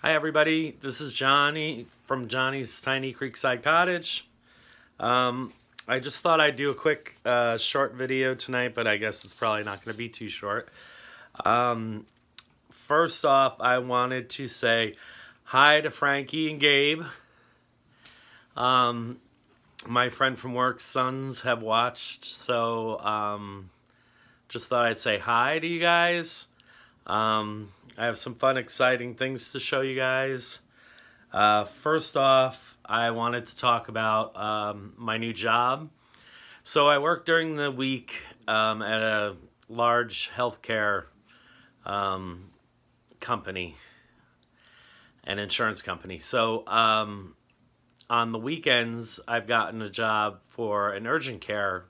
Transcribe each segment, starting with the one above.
Hi everybody, this is Johnny from Johnny's Tiny Creekside Cottage. I just thought I'd do a quick short video tonight, but I guess it's probably not going to be too short. First off, I wanted to say hi to Frankie and Gabe. My friend from work's sons have watched, so just thought I'd say hi to you guys. I have some fun, exciting things to show you guys. First off, I wanted to talk about my new job. So I work during the week at a large healthcare company, an insurance company. So on the weekends, I've gotten a job for an urgent care,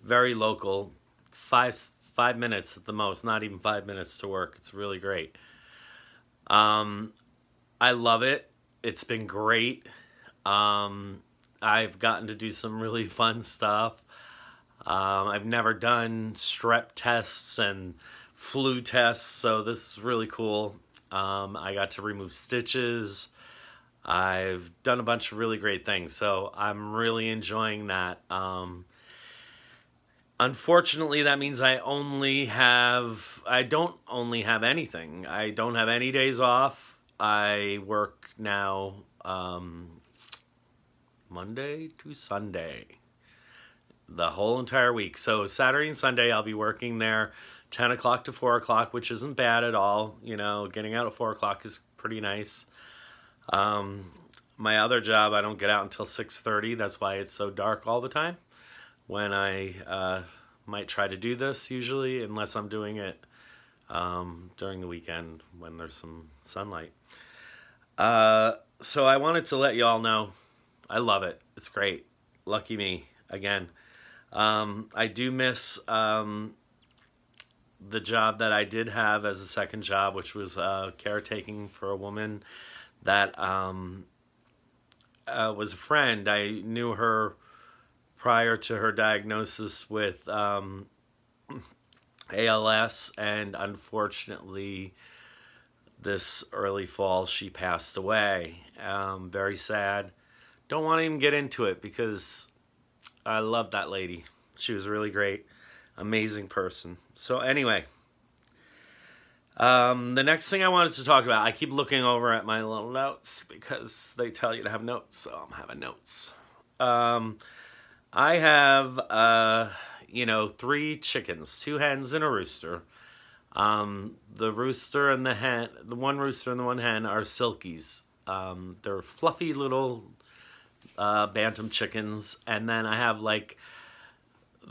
very local, five minutes at the most, not even 5 minutes to work. It's really great. I love it. It's been great. I've gotten to do some really fun stuff. I've never done strep tests and flu tests, so this is really cool. I got to remove stitches. I've done a bunch of really great things, so I'm really enjoying that. Unfortunately, that means I don't only have anything. I don't have any days off. I work now Monday to Sunday, the whole entire week. So Saturday and Sunday, I'll be working there 10 o'clock to 4 o'clock, which isn't bad at all. You know, getting out at 4 o'clock is pretty nice. My other job, I don't get out until 6:30. That's why it's so dark all the time when I might try to do this usually, unless I'm doing it during the weekend when there's some sunlight. So I wanted to let you all know I love it. It's great. Lucky me, again. I do miss the job that I did have as a second job, which was caretaking for a woman that was a friend. I knew her prior to her diagnosis with ALS, and unfortunately this early fall she passed away. Very sad. Don't want to even get into it because I love that lady. She was really great, amazing person. So anyway, the next thing I wanted to talk about, I keep looking over at my little notes because they tell you to have notes, so I'm having notes. I have, you know, 3 chickens, 2 hens and a rooster. The rooster and the hen, the one rooster and the one hen are silkies. They're fluffy little bantam chickens. And then I have like,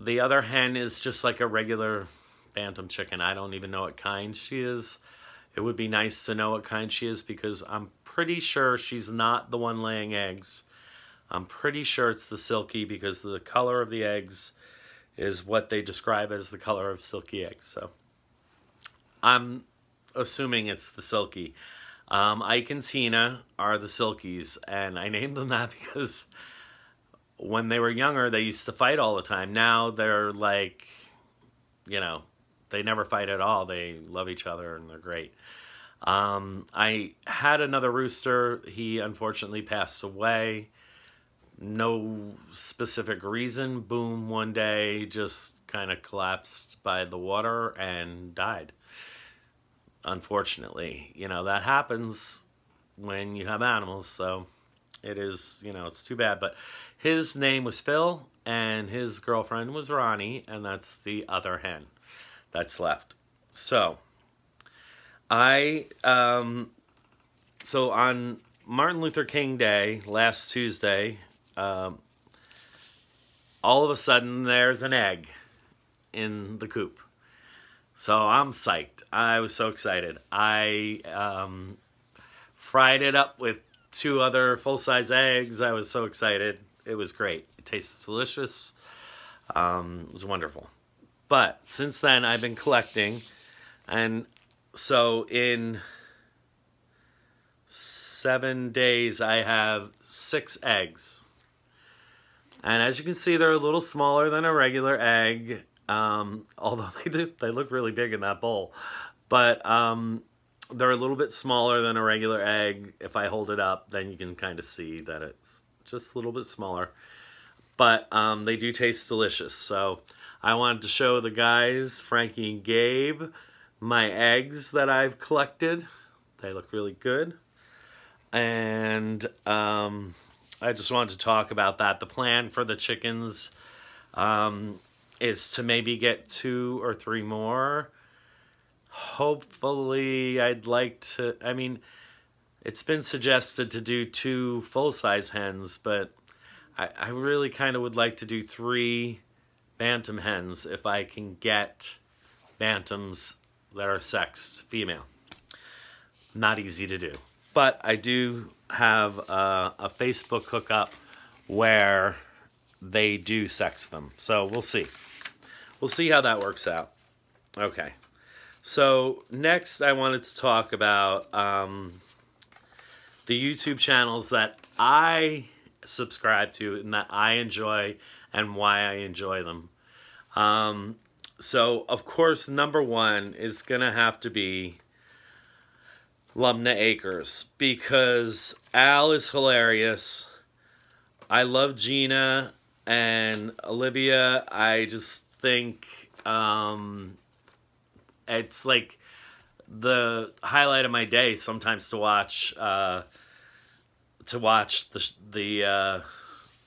the other hen is just like a regular bantam chicken. I don't even know what kind she is. It would be nice to know what kind she is because I'm pretty sure she's not the one laying eggs. I'm pretty sure it's the silky because the color of the eggs is what they describe as the color of silky eggs. So I'm assuming it's the silky. Ike and Tina are the silkies, and I named them that because when they were younger, they used to fight all the time. Now they're like, you know, they never fight at all. They love each other, and they're great. I had another rooster. He unfortunately passed away. No specific reason. Boom, one day just kind of collapsed by the water and died. Unfortunately, you know, that happens when you have animals, so it is, you know, it's too bad. But his name was Phil, and his girlfriend was Ronnie, and that's the other hen that's left. So, so on Martin Luther King Day, last Tuesday, all of a sudden there's an egg in the coop. So I'm psyched. I was so excited. I fried it up with 2 other full-size eggs. I was so excited. It was great. It tastes delicious. It was wonderful. But since then, I've been collecting. And so in 7 days, I have 6 eggs. And as you can see, they're a little smaller than a regular egg. Although they look really big in that bowl. But They're a little bit smaller than a regular egg. If I hold it up, then you can kind of see that it's just a little bit smaller. But they do taste delicious. So I wanted to show the guys, Frankie and Gabe, my eggs that I've collected. They look really good. And I just wanted to talk about that. The plan for the chickens is to maybe get 2 or 3 more. Hopefully, I'd like to, I mean, it's been suggested to do 2 full-size hens, but I really kind of would like to do 3 bantam hens if I can get bantams that are sexed female. Not easy to do. But I do have a Facebook hookup where they do sex them. So we'll see. We'll see how that works out. Okay. So next I wanted to talk about the YouTube channels that I subscribe to and that I enjoy and why I enjoy them. So of course number 1 is gonna have to be Lumnah Acres, because Al is hilarious. I love Gina and Olivia. I just think it's like the highlight of my day sometimes to watch the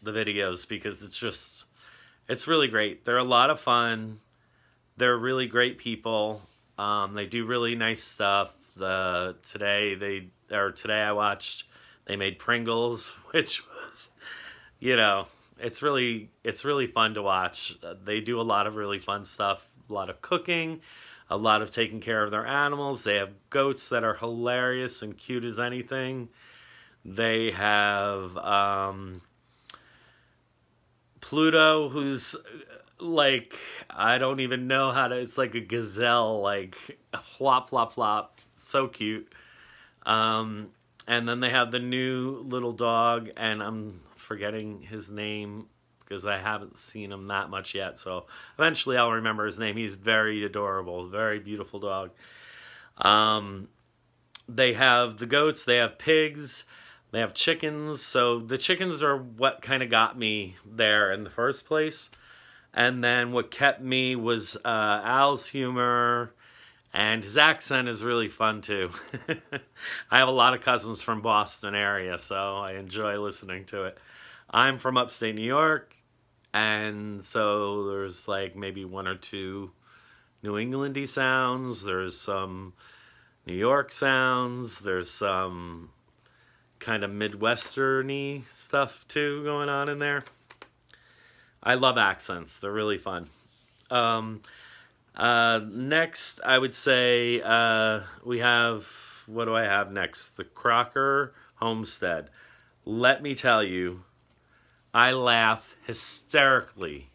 videos, because it's really great. They're a lot of fun. They're really great people. They do really nice stuff. Today I watched, they made Pringles, which was, you know, it's really fun to watch. They do a lot of really fun stuff, a lot of cooking, a lot of taking care of their animals. They have goats that are hilarious and cute as anything. They have Pluto, who's like, I don't even know how to, it's like a gazelle, like flop, flop, flop. So cute. And then they have the new little dog, and I'm forgetting his name because I haven't seen him that much yet. So eventually I'll remember his name. He's very adorable, very beautiful dog. They have the goats, they have pigs, they have chickens. So the chickens are what kind of got me there in the first place. And then what kept me was Al's humor, and his accent is really fun too. I have a lot of cousins from Boston area, so I enjoy listening to it. I'm from upstate New York, and so there's like maybe 1 or 2 New Englandy sounds. There's some New York sounds. There's some kind of Midwestern-y stuff too going on in there. I love accents. They're really fun. Next, I would say we have, what do I have next? The Crocker Homestead. Let me tell you, I laugh hysterically.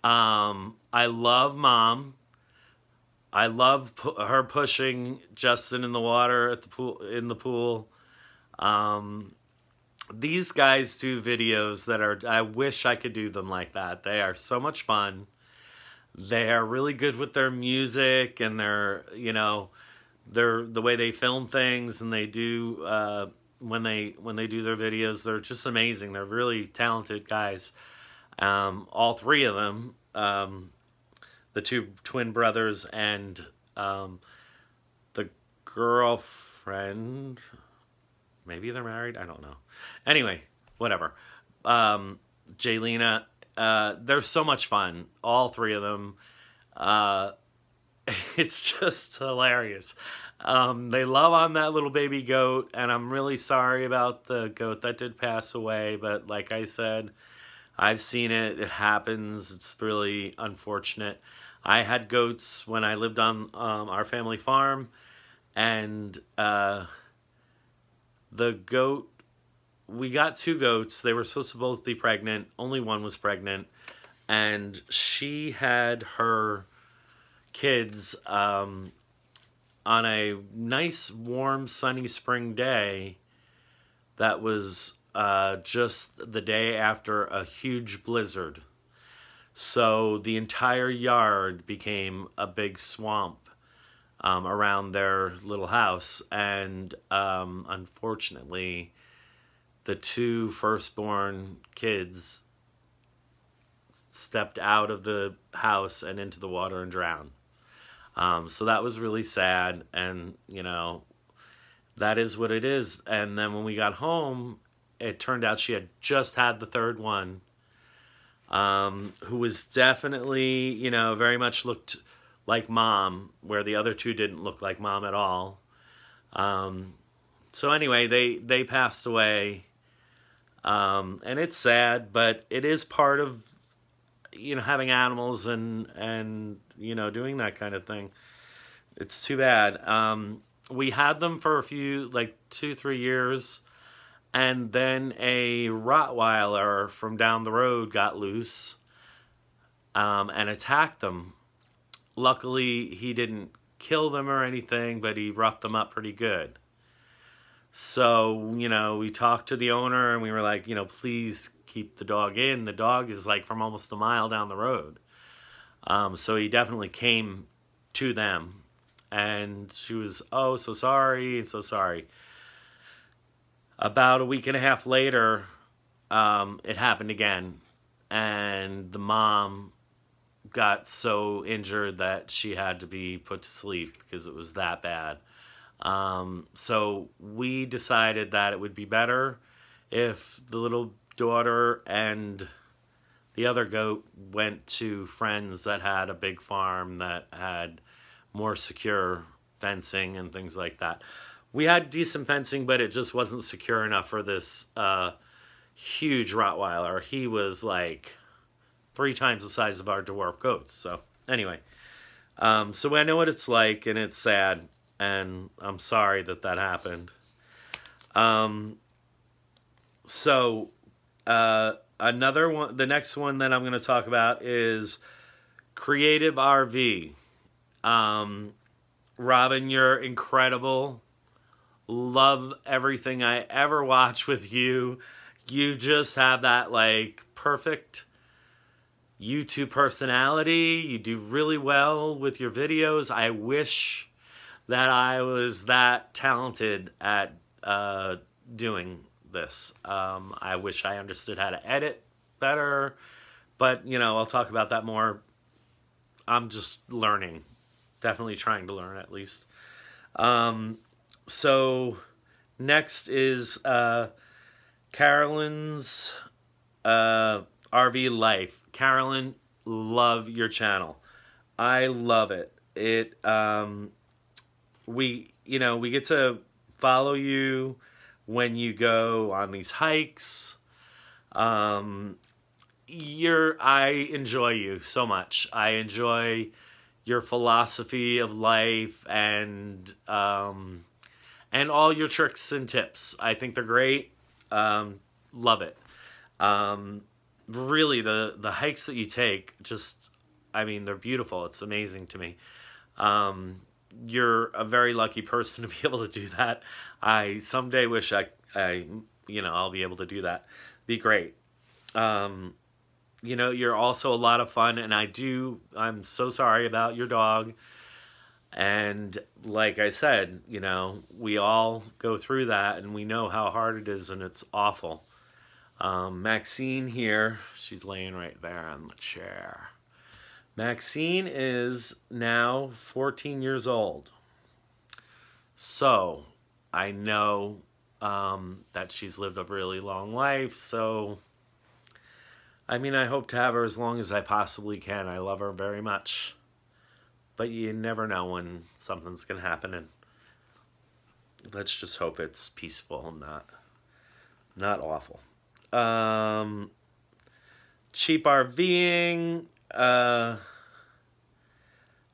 I love Mom. I love her pushing Justin in the water at the pool, in the pool. These guys do videos that are, I wish I could do them like that. They are so much fun. They are really good with their music, and their, you know, the way they film things, and they do when they do their videos, they're just amazing. They're really talented guys. All 3 of them, the 2 twin brothers and the girlfriend. Maybe they're married. I don't know. Anyway, whatever. Jaylena. They're so much fun, all 3 of them. It's just hilarious. They love on that little baby goat, and I'm really sorry about the goat that did pass away, but like I said, I've seen it. It happens. It's really unfortunate. I had goats when I lived on our family farm, and the goat, we got 2 goats. They were supposed to both be pregnant. Only one was pregnant. And she had her kids on a nice, warm, sunny spring day that was just the day after a huge blizzard. So the entire yard became a big swamp. around their little house. And unfortunately, the two firstborn kids stepped out of the house and into the water and drowned. So that was really sad, and, you know, that is what it is. And then when we got home, it turned out she had just had the third one, who was definitely, you know, very much looked like mom, where the other two didn't look like mom at all. So anyway, they passed away, and it's sad, but it is part of, you know, having animals and you know, doing that kind of thing. It's too bad. We had them for a few, like 2-3 years, and then a Rottweiler from down the road got loose and attacked them. Luckily, he didn't kill them or anything, but he roughed them up pretty good. So, you know, we talked to the owner and we were like, you know, please keep the dog in. The dog is like from almost a mile down the road. So he definitely came to them, and she was, oh, so sorry, so sorry. About a week and a half later, it happened again, and the mom got so injured that she had to be put to sleep because it was that bad. So we decided that it would be better if the little daughter and the other goat went to friends that had a big farm that had more secure fencing and things like that. We had decent fencing, but it just wasn't secure enough for this huge Rottweiler. He was like 3 times the size of our dwarf goats. So anyway, so I know what it's like, and it's sad, and I'm sorry that that happened. Another one, the next one that I'm going to talk about is Creative RV. Robin, you're incredible. Love everything I ever watch with you. You just have that, like, perfect YouTube personality. You do really well with your videos. I wish that I was that talented at doing this. I wish I understood how to edit better, but, you know, I'll talk about that more. I'm just learning. Definitely trying to learn, at least. So next is Carolyn's RV Life. Carolyn, love your channel. I love it. We get to follow you when you go on these hikes. I enjoy you so much. I enjoy your philosophy of life and all your tricks and tips. I think they're great. Love it. Really, the hikes that you take, just, I mean, they're beautiful. It's amazing to me. You're a very lucky person to be able to do that. I someday wish I'll be able to do that. Be great. You know, you're also a lot of fun, and I'm so sorry about your dog. And like I said, you know, we all go through that, and we know how hard it is, and it's awful. Maxine here, she's laying right there on the chair. Maxine is now 14 years old. So I know that she's lived a really long life, so I mean, I hope to have her as long as I possibly can. I love her very much. But you never know when something's going to happen, and let's just hope it's peaceful and not awful. Cheap RVing.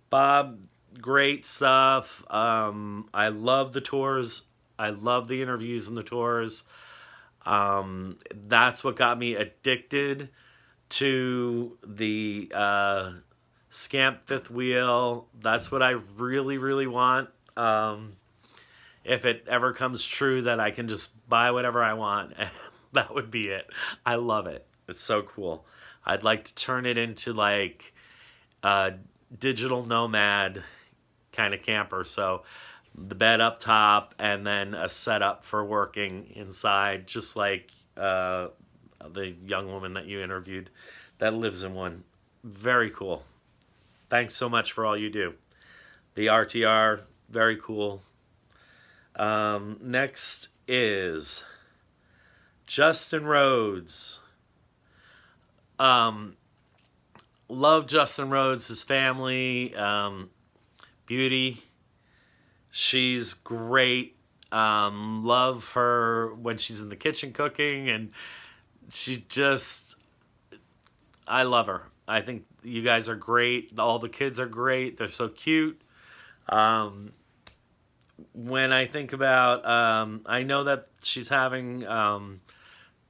Bob, great stuff. I love the tours. I love the interviews and the tours. That's what got me addicted to the Scamp fifth wheel. That's what I really, really want. If it ever comes true that I can just buy whatever I want, that would be it. I love it. It's so cool. I'd like to turn it into like a digital nomad kind of camper. So the bed up top and then a setup for working inside, just like the young woman that you interviewed that lives in one. Very cool. Thanks so much for all you do. The RTR, very cool. Next is Justin Rhodes. Love Justin Rhodes, his family, Beauty. She's great. Love her when she's in the kitchen cooking, and she just, I love her. I think you guys are great. All the kids are great. They're so cute. When I think about, I know that she's having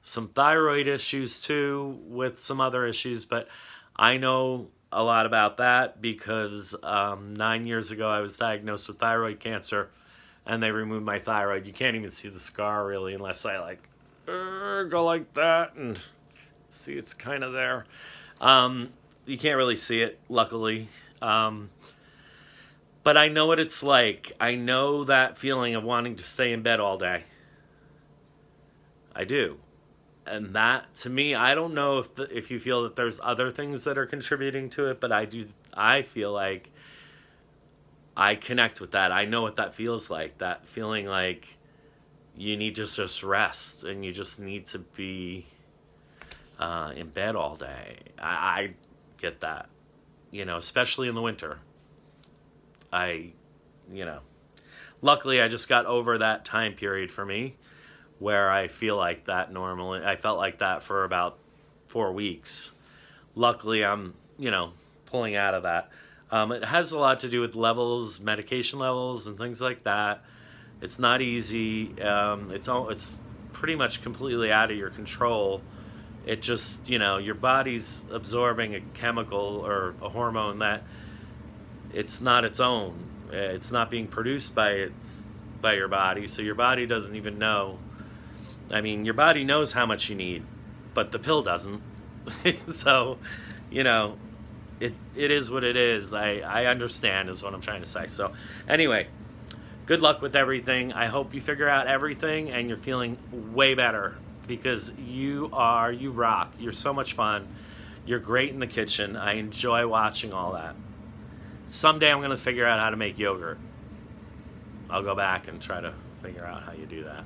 some thyroid issues too, with some other issues, but I know a lot about that because 9 years ago I was diagnosed with thyroid cancer, and they removed my thyroid. You can't even see the scar really unless I like go like that and see it's kind of there. You can't really see it, luckily. But I know what it's like. I know that feeling of wanting to stay in bed all day. I do. And that, to me, I don't know if you feel that there's other things that are contributing to it, but I do. I feel like I connect with that. I know what that feels like. That feeling like you need to just rest and you just need to be in bed all day. I get that, you know, especially in the winter. Luckily I just got over that time period for me where I feel like that normally. I felt like that for about 4 weeks. Luckily I'm, you know, pulling out of that. It has a lot to do with levels, medication levels and things like that. It's not easy. It's pretty much completely out of your control. It just, you know, your body's absorbing a chemical or a hormone that it's not its own. It's not being produced by your body, so your body doesn't even know. I mean, your body knows how much you need, but the pill doesn't. So, you know, it is what it is. I understand is what I'm trying to say. So, anyway, good luck with everything. I hope you figure out everything and you're feeling way better, because you rock. You're so much fun. You're great in the kitchen. I enjoy watching all that. Someday I'm going to figure out how to make yogurt. I'll go back and try to figure out how you do that.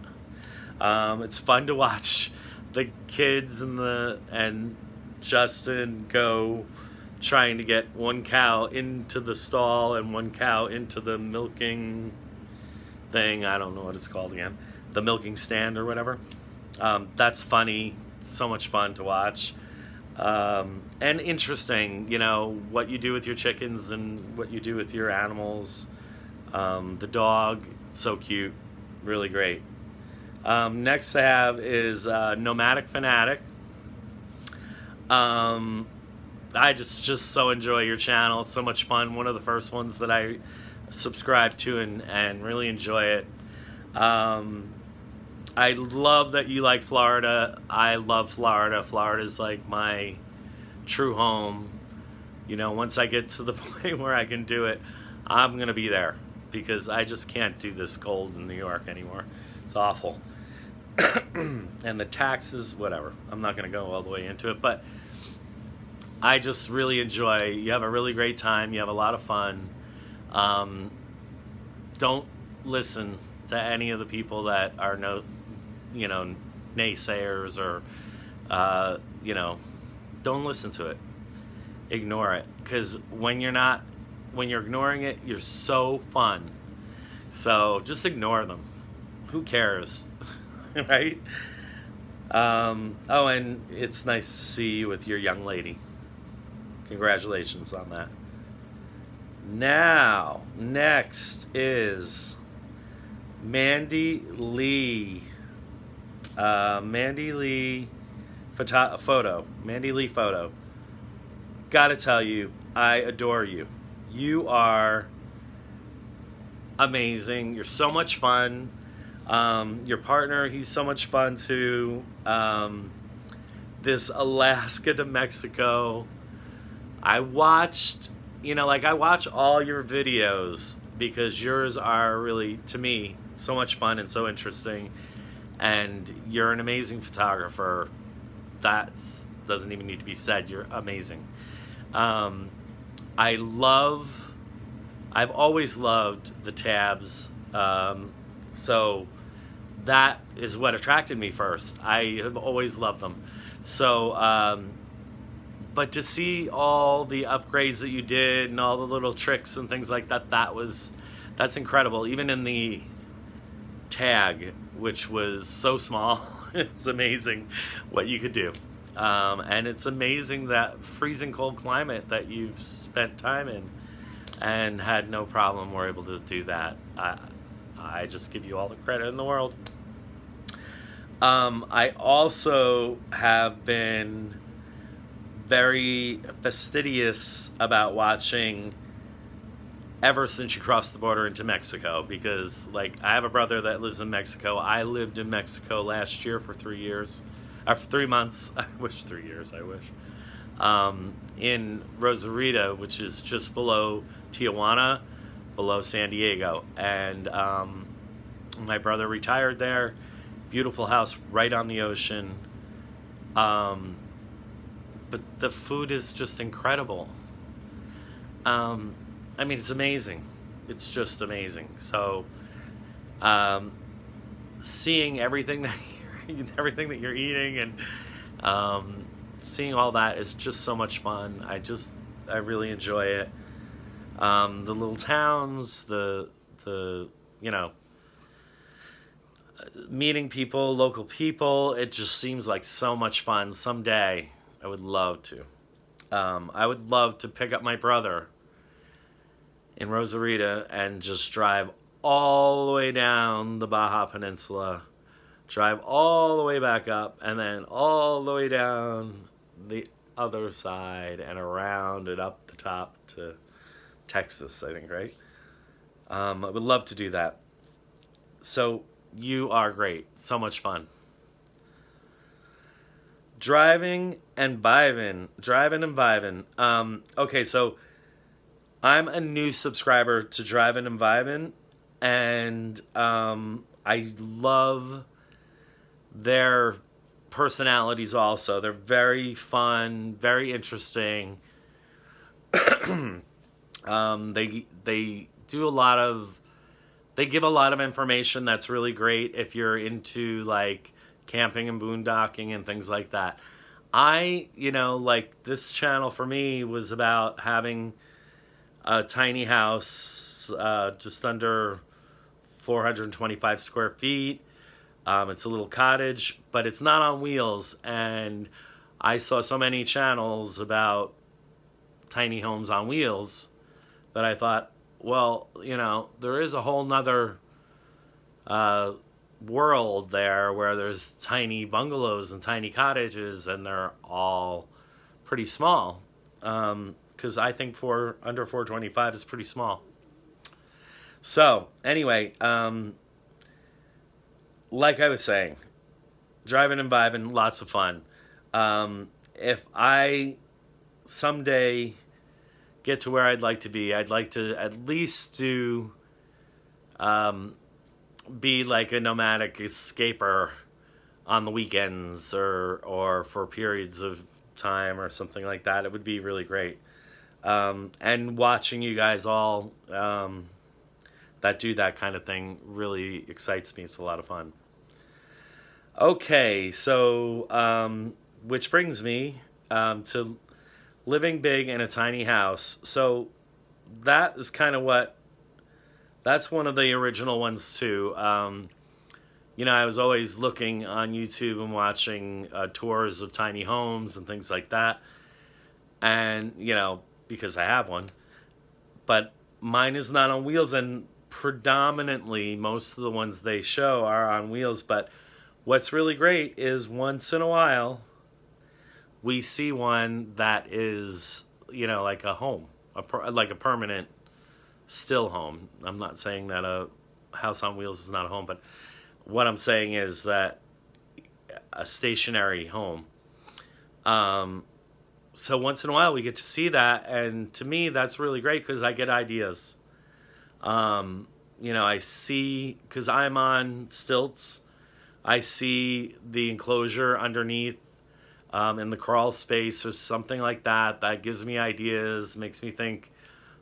It's fun to watch the kids and Justin go trying to get one cow into the stall and one cow into the milking thing. I don't know what it's called again. The milking stand or whatever. That's funny. It's so much fun to watch. And interesting, you know, what you do with your chickens and what you do with your animals. The dog, so cute, really great. Next I have is Nomadic Fanatic. I just so enjoy your channel. It's so much fun. One of the first ones that I subscribed to and really enjoy it. I love that you like Florida. I love Florida. Florida's like my true home. You know, once I get to the point where I can do it, I'm gonna be there, because I just can't do this cold in New York anymore. It's awful. And the taxes, whatever. I'm not gonna go all the way into it, but I just really enjoy. You have a really great time. You have a lot of fun. Don't listen to any of the people that are naysayers or, don't listen to it. Ignore it, because when you're ignoring it, you're so fun. So just ignore them. Who cares, right? Oh, and it's nice to see you with your young lady. Congratulations on that. Now, next is Mandy Lee. Mandy Lee Photo. Mandy Lee Photo. Gotta tell you, I adore you. You are amazing. You're so much fun. Your partner, he's so much fun too. This Alaska to Mexico. I watched, I watch all your videos because yours are really, to me, so much fun and so interesting, and you're an amazing photographer. That doesn't even need to be said. You're amazing. I've always loved the tabs, so that is what attracted me first. I have always loved them. So, but to see all the upgrades that you did and all the little tricks and things like that, that's incredible. Even in the tag, which was so small, it's amazing what you could do. And it's amazing that freezing cold climate that you've spent time in and had no problem were able to do that. I just give you all the credit in the world. I also have been very fastidious about watching ever since you crossed the border into Mexico, because like I have a brother that lives in Mexico. I lived in Mexico last year for 3 years, for 3 months. I wish 3 years, I wish. In Rosarito, which is just below Tijuana, below San Diego. And my brother retired there. Beautiful house right on the ocean. But the food is just incredible. I mean, it's amazing. It's just amazing. So, seeing everything that you're eating and seeing all that is just so much fun. I really enjoy it. The little towns, the you know, meeting people, local people, it just seems like so much fun. Someday, I would love to. I would love to pick up my brother in Rosarito and just drive all the way down the Baja Peninsula, drive all the way back up, and then all the way down the other side and around and up the top to Texas, I think, right? I would love to do that. So you are great. So much fun. Drivin and Vibin. Okay, so I'm a new subscriber to Drivin and Vibin, and I love their personalities also. They're very fun, very interesting. They do a lot of, they give a lot of information that's really great if you're into like camping and boondocking and things like that. You know, like this channel for me was about having a tiny house, just under 425 square feet. It's a little cottage, but it's not on wheels. And I saw so many channels about tiny homes on wheels that I thought, well, you know, there is a whole nother world there where there's tiny bungalows and tiny cottages, and they're all pretty small. Because I think under 425 is pretty small. So anyway, like I was saying, Drivin and Vibin, lots of fun. If I someday get to where I'd like to be, I'd like to at least do be like a nomadic escaper on the weekends or for periods of time or something like that. It would be really great. And watching you guys all that do that kind of thing really excites me. It's a lot of fun. Okay, so which brings me to living big in a tiny house. So that is kind of that's one of the original ones too. You know, I was always looking on YouTube and watching tours of tiny homes and things like that. And, you know, because I have one. But mine is not on wheels, and predominantly most of the ones they show are on wheels. But what's really great is once in a while we see one that is, you know, like a home, like a permanent still home. I'm not saying that a house on wheels is not a home, but what I'm saying is that a stationary home. So once in a while we get to see that, and to me that's really great because I get ideas. You know, I see, because I'm on stilts, I see the enclosure underneath in the crawl space or something like that. That gives me ideas, makes me think,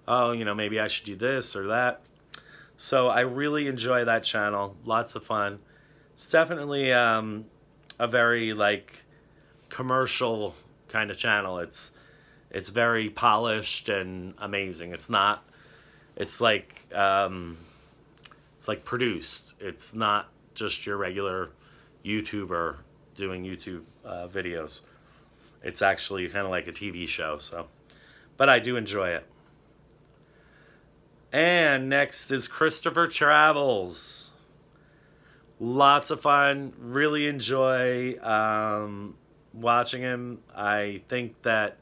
oh, you know, maybe I should do this or that. So I really enjoy that channel. Lots of fun. It's definitely a very, like, commercial kind of channel. It's very polished and amazing. It's not, it's like produced. It's not just your regular YouTuber doing YouTube videos. It's actually kind of like a TV show. So, but I do enjoy it. And next is Kristofer Travels. Lots of fun. Really enjoy watching him. I think that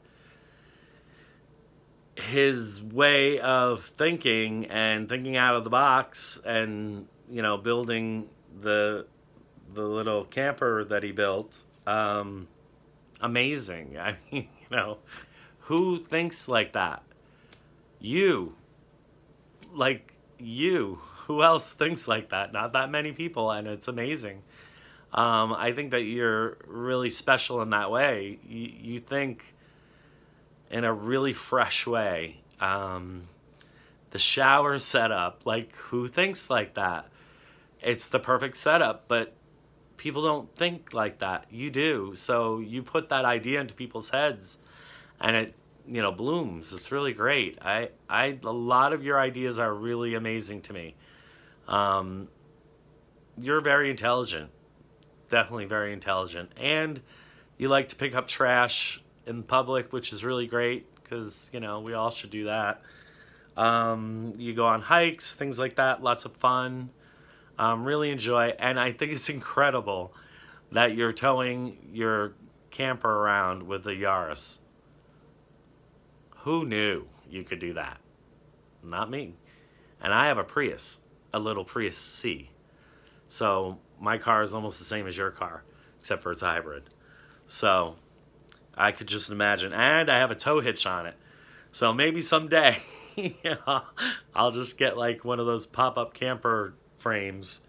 his way of thinking and thinking out of the box and, you know, building the little camper that he built, amazing. I mean, you know, who thinks like that? You. Like you. Who else thinks like that? Not that many people, and it's amazing. I think that you're really special in that way. You think in a really fresh way. The shower setup, like, who thinks like that? It's the perfect setup, but people don't think like that. You do. So you put that idea into people's heads, and it, you know, blooms. It's really great. A lot of your ideas are really amazing to me. You're very intelligent. Definitely very intelligent. And you like to pick up trash in public, which is really great, because, you know, we all should do that. You go on hikes, things like that. Lots of fun. Really enjoy. And I think it's incredible that you're towing your camper around with a Yaris. Who knew you could do that? Not me. And I have a Prius, a little Prius C. So my car is almost the same as your car, except for it's a hybrid. So I could just imagine. And I have a tow hitch on it. So maybe someday, you know, I'll just get like one of those pop-up camper frames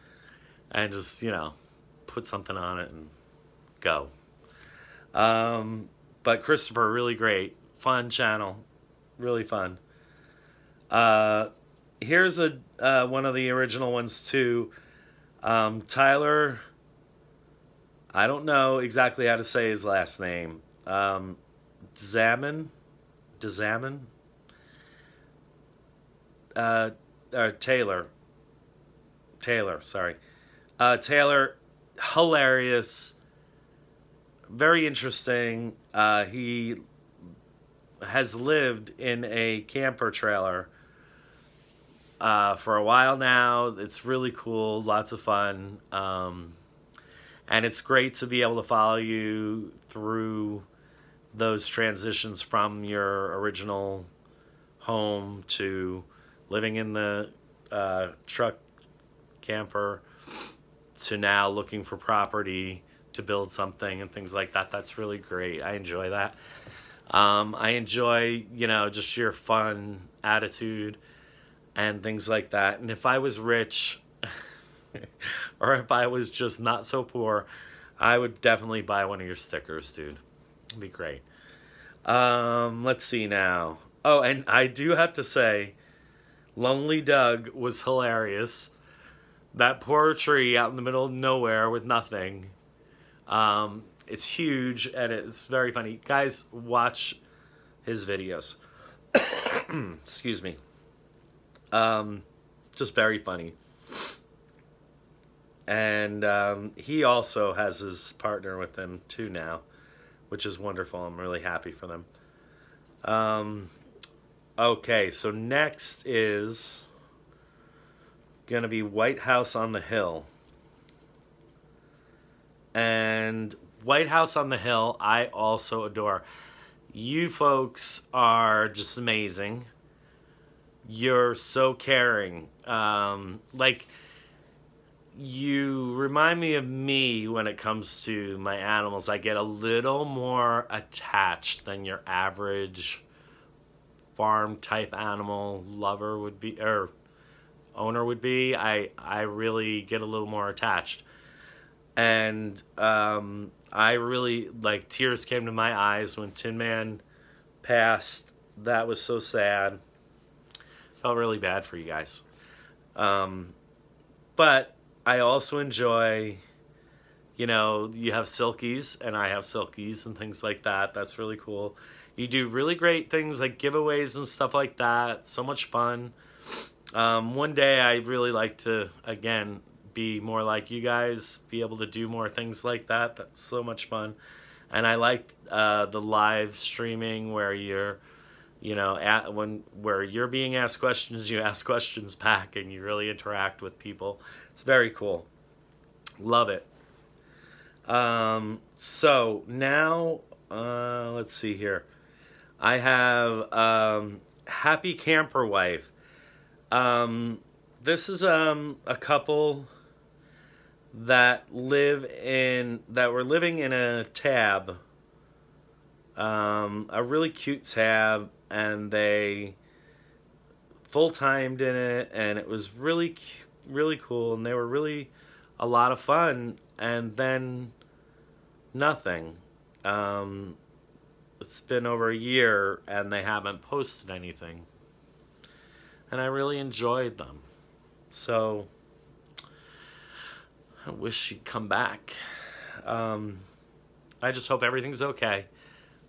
and just, you know, put something on it and go. But Kristofer, really great. Fun channel. Really fun. Here's one of the original ones too. Tylor, I don't know exactly how to say his last name. Dzaman? Taylor, sorry. Taylor, hilarious. Very interesting. He has lived in a camper trailer for a while now. It's really cool, lots of fun, and it's great to be able to follow you through those transitions from your original home to living in the truck camper to now looking for property to build something and things like that. That's really great. I enjoy that. I enjoy, you know, just your fun attitude and things like that. And if I was rich or if I was just not so poor, I would definitely buy one of your stickers, dude. It'd be great. Let's see now. Oh, and I do have to say, Lonely Doug was hilarious. That poor tree out in the middle of nowhere with nothing. It's huge and it's very funny. Guys, watch his videos. Excuse me. Just very funny. And he also has his partner with him too now, which is wonderful. I'm really happy for them. Okay, so next is gonna be White House on the Hill. And White House on the Hill, I also adore. You folks are just amazing. You're so caring. Like, you remind me of me when it comes to my animals. I get a little more attached than your average farm type animal lover would be, or owner would be, I really get a little more attached. And I really, like, tears came to my eyes when Tin Man passed. That was so sad. Felt really bad for you guys. But I also enjoy, you know, you have silkies and I have silkies and things like that. That's really cool. You do really great things like giveaways and stuff like that. So much fun. One day I'd really like to, again, be more like you guys, be able to do more things like that. That's so much fun. And I liked the live streaming where you're, you know, where you're being asked questions, you ask questions back, and you really interact with people. It's very cool. Love it. So now, let's see here. I have Happy Camper Wife. This is a couple that were living in a tab, a really cute tab, and they full-timed in it, and it was really cool, and they were really a lot of fun. And then nothing. It's been over a year and they haven't posted anything, and I really enjoyed them, so I wish she'd come back. I just hope everything's okay,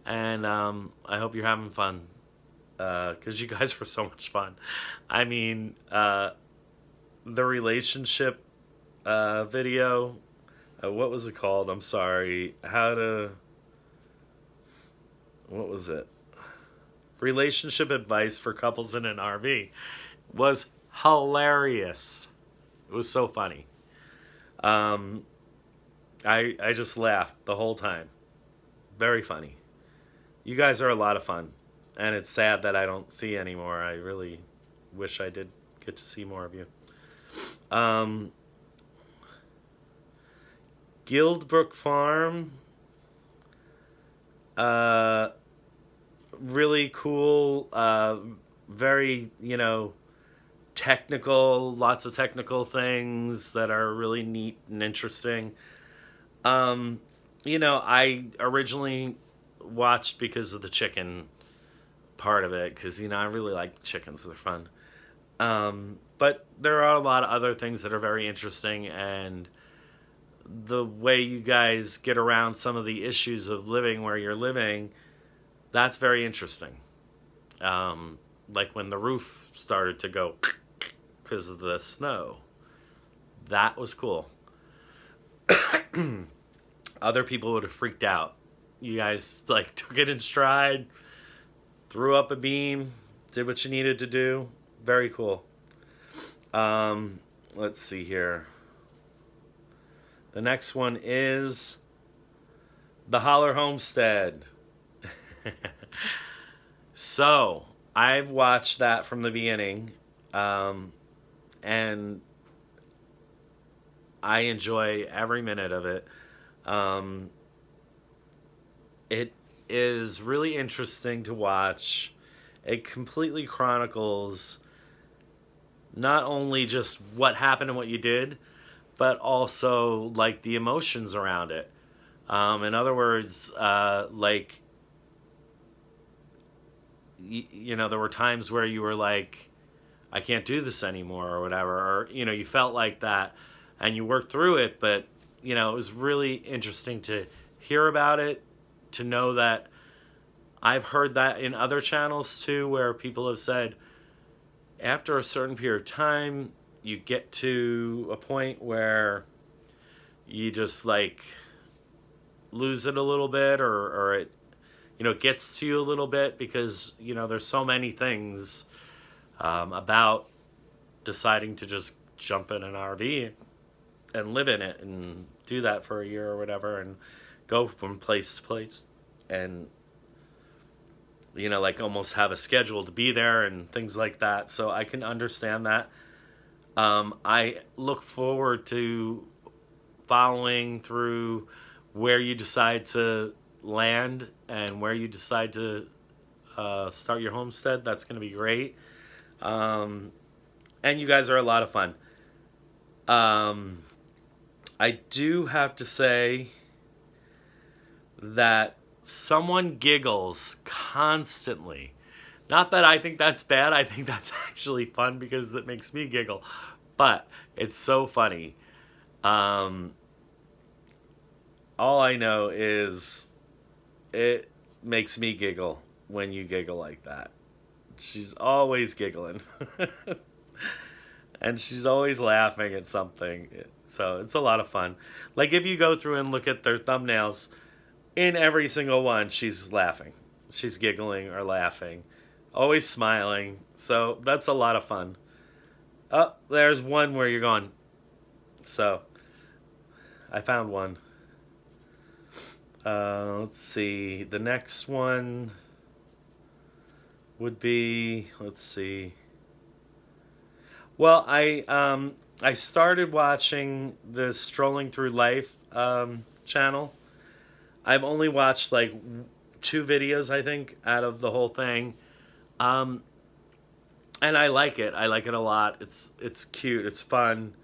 and I hope you're having fun, because you guys were so much fun. I mean, the relationship video, what was it called? I'm sorry. What was it? Relationship advice for couples in an RV was hilarious. It was so funny. I just laughed the whole time. Very funny. You guys are a lot of fun, and it's sad that I don't see anymore. I really wish I did get to see more of you. Guildbrook Farm, really cool, very, you know, technical, lots of technical things that are really neat and interesting. You know, I originally watched because of the chicken part of it, because, you know, I really like chickens, they're fun. But there are a lot of other things that are very interesting, and the way you guys get around some of the issues of living where you're living, that's very interesting. Like when the roof started to go because of the snow. That was cool. Other people would have freaked out. You guys, like, took it in stride, threw up a beam, did what you needed to do. Very cool. Let's see here. The next one is the Holler Homestead. So, I've watched that from the beginning, and I enjoy every minute of it. It is really interesting to watch. It completely chronicles not only just what happened and what you did, but also, like, the emotions around it. In other words, like, you know, there were times where you were like, I can't do this anymore, or whatever, or, you know, you felt like that, and you worked through it. But, you know, it was really interesting to hear about it, to know that I've heard that in other channels too, where people have said after a certain period of time, you get to a point where you just, like, lose it a little bit, or it, you know, gets to you a little bit, because, you know, there's so many things about deciding to just jump in an RV and live in it and do that for a year or whatever, and go from place to place, and, you know, like, almost have a schedule to be there and things like that. So I can understand that. I look forward to following through where you decide to land and where you decide to start your homestead. That's going to be great. And you guys are a lot of fun. I do have to say that someone giggles constantly. Not that I think that's bad. I think that's actually fun because it makes me giggle. But it's so funny. All I know is it makes me giggle when you giggle like that. She's always giggling. And she's always laughing at something. So it's a lot of fun. Like if you go through and look at their thumbnails, in every single one, she's laughing. She's giggling or laughing. Always smiling. So that's a lot of fun. Oh, there's one where you're going. So I found one. Let's see. The next one would be, let's see. Well, I started watching the Strolling Through Life channel. I've only watched like 2 videos, I think, out of the whole thing. And I like it. I like it a lot. It's cute. It's fun.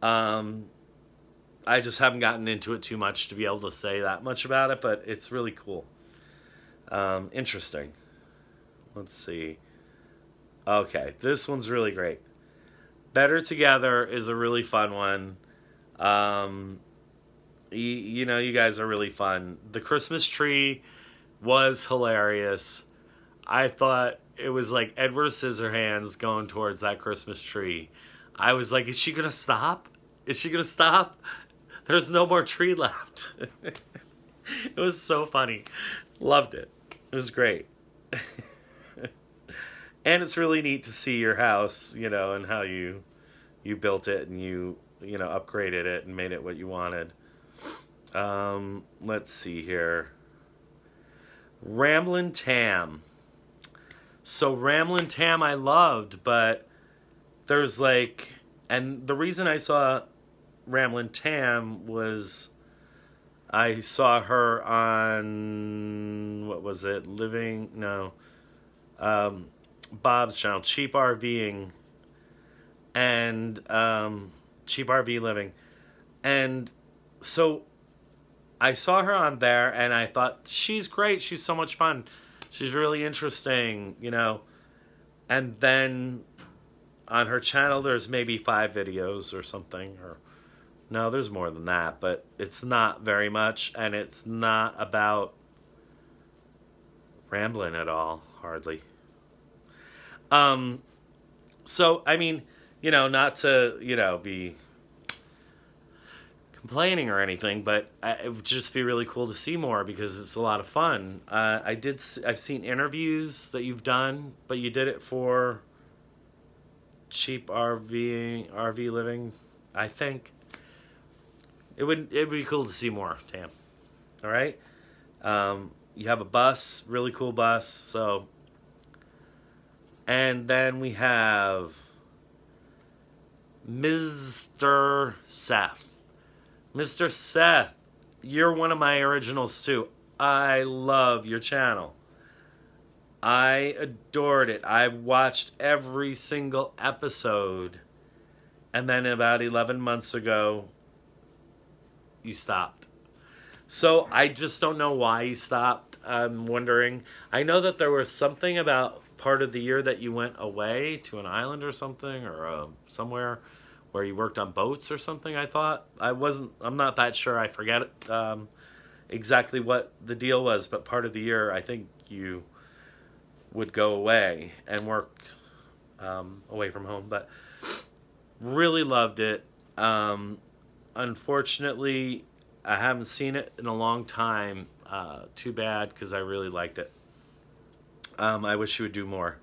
I just haven't gotten into it too much to be able to say that much about it, but it's really cool. Interesting. Let's see. Okay, this one's really great. Better Together is a really fun one. You know, you guys are really fun. The Christmas tree was hilarious. I thought it was like Edward Scissorhands going towards that Christmas tree. I was like, is she going to stop? Is she going to stop? There's no more tree left. It was so funny. Loved it. It was great. And it's really neat to see your house, you know, and how you built it and you know, upgraded it and made it what you wanted. Let's see here. Ramblin Tam. So Ramblin Tam I loved, but there's like, and the reason I saw Ramblin Tam was I saw her on, what was it, Bob's channel, Cheap RVing, and Cheap RV Living. And so I saw her on there and I thought, she's great, she's so much fun, she's really interesting, you know. And then on her channel there's maybe 5 videos or something, or no, there's more than that, but it's not very much, and it's not about rambling at all, hardly. So, I mean, you know, not to, you know, be complaining or anything, but it would just be really cool to see more because it's a lot of fun. I've seen interviews that you've done, but you did it for Cheap RV Living, I think. It'd be cool to see more, Tam. All right? You have a bus, really cool bus, so. And then we have Mr. Seth. Mr. Seth, you're one of my originals too. I love your channel. I adored it. I watched every single episode. And then about 11 months ago, you stopped. So I just don't know why you stopped. I'm wondering. I know that there was something about part of the year that you went away to an island or something, or somewhere where you worked on boats or something, I thought. I'm not that sure. I forget exactly what the deal was, but part of the year I think you would go away and work away from home. But really loved it. Unfortunately, I haven't seen it in a long time. Too bad, because I really liked it. I wish he would do more.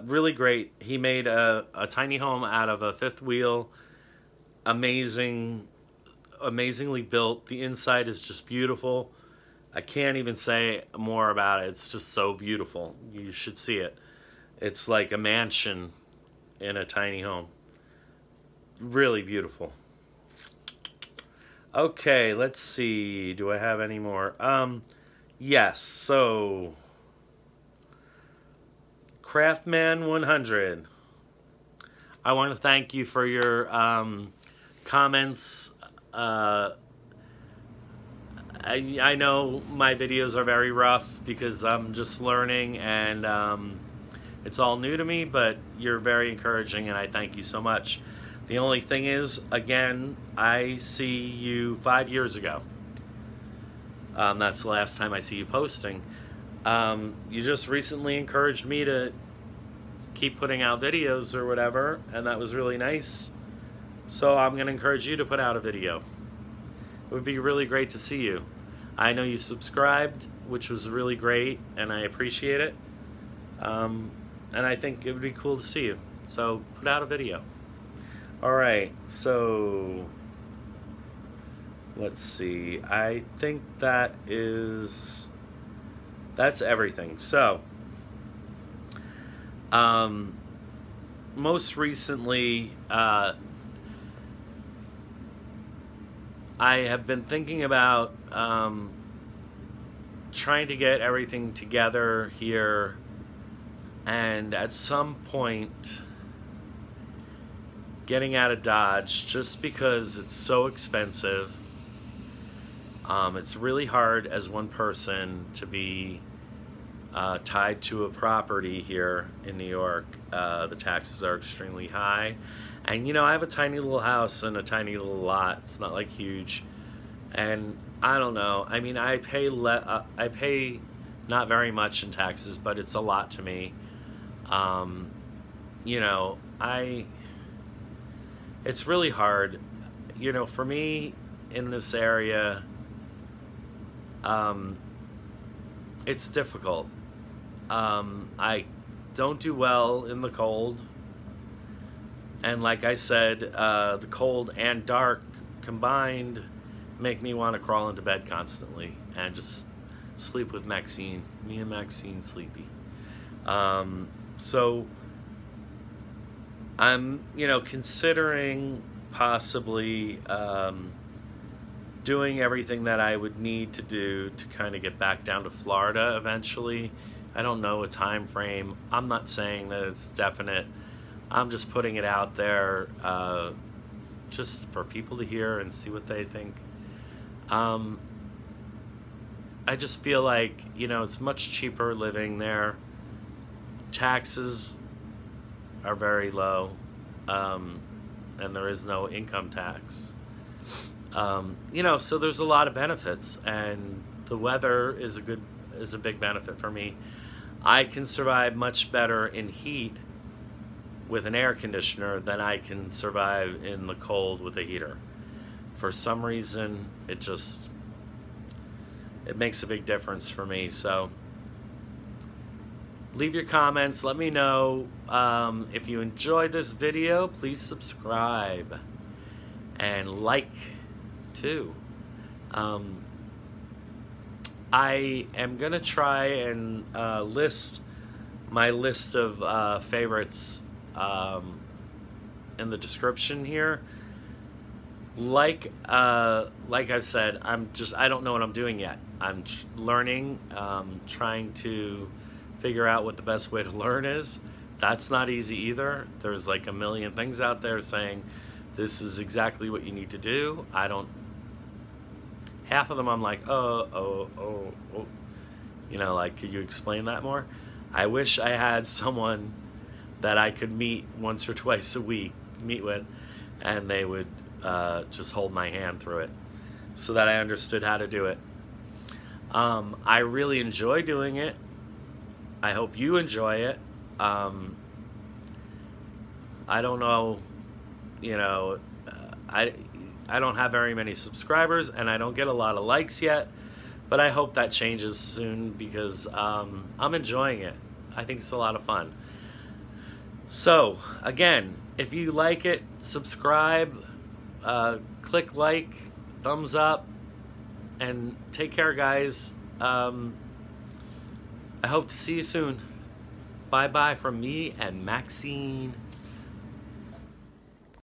Really great. He made a tiny home out of a 5th wheel. Amazingly built. The inside is just beautiful. I can't even say more about it. It's just so beautiful. You should see it. It's like a mansion in a tiny home. Really beautiful. Okay, let's see. Do I have any more? Yes, so Kraft Man 100. I want to thank you for your comments. I know my videos are very rough because I'm just learning and it's all new to me, but you're very encouraging and I thank you so much. The only thing is, again, I see you 5 years ago. That's the last time I see you posting. You just recently encouraged me to keep putting out videos or whatever, and that was really nice. So I'm going to encourage you to put out a video. It would be really great to see you. I know you subscribed, which was really great, and I appreciate it. And I think it would be cool to see you. So put out a video. Alright, so let's see. I think that's everything. So most recently I have been thinking about trying to get everything together here, and at some point getting out of Dodge, just because it's so expensive. It's really hard as one person to be tied to a property here in New York. The taxes are extremely high, and you know, I have a tiny little house and a tiny little lot. It's not like huge, and I don't know. I mean, I pay not very much in taxes, but it's a lot to me. You know, it's really hard, you know, for me in this area. It's difficult. I don't do well in the cold, and like I said, the cold and dark combined make me want to crawl into bed constantly and just sleep with Maxine. Me and Maxine sleepy. So I'm, you know, considering possibly doing everything that I would need to do to kind of get back down to Florida eventually. I don't know a time frame. I'm not saying that it's definite. I'm just putting it out there just for people to hear and see what they think. I just feel like, you know, it's much cheaper living there. Taxes are very low, and there is no income tax. You know, so there's a lot of benefits, and the weather is a big benefit for me. I can survive much better in heat with an air conditioner than I can survive in the cold with a heater. For some reason, it makes a big difference for me. So leave your comments. Let me know if you enjoyed this video. Please subscribe and like too. I am gonna try and list my list of favorites in the description here. Like I've said, I don't know what I'm doing yet. I'm learning, trying to figure out what the best way to learn is. That's not easy either. There's like a million things out there saying this is exactly what you need to do. Half of them I'm like, oh, you know, like, could you explain that more? I wish I had someone that I could meet once or twice a week, meet with, and they would just hold my hand through it so that I understood how to do it. I really enjoy doing it. I hope you enjoy it. I don't know, you know, I don't have very many subscribers and I don't get a lot of likes yet, but I hope that changes soon because I'm enjoying it. I think it's a lot of fun. So again, if you like it, subscribe, click like, thumbs up, and take care, guys. I hope to see you soon. Bye bye from me and Maxine.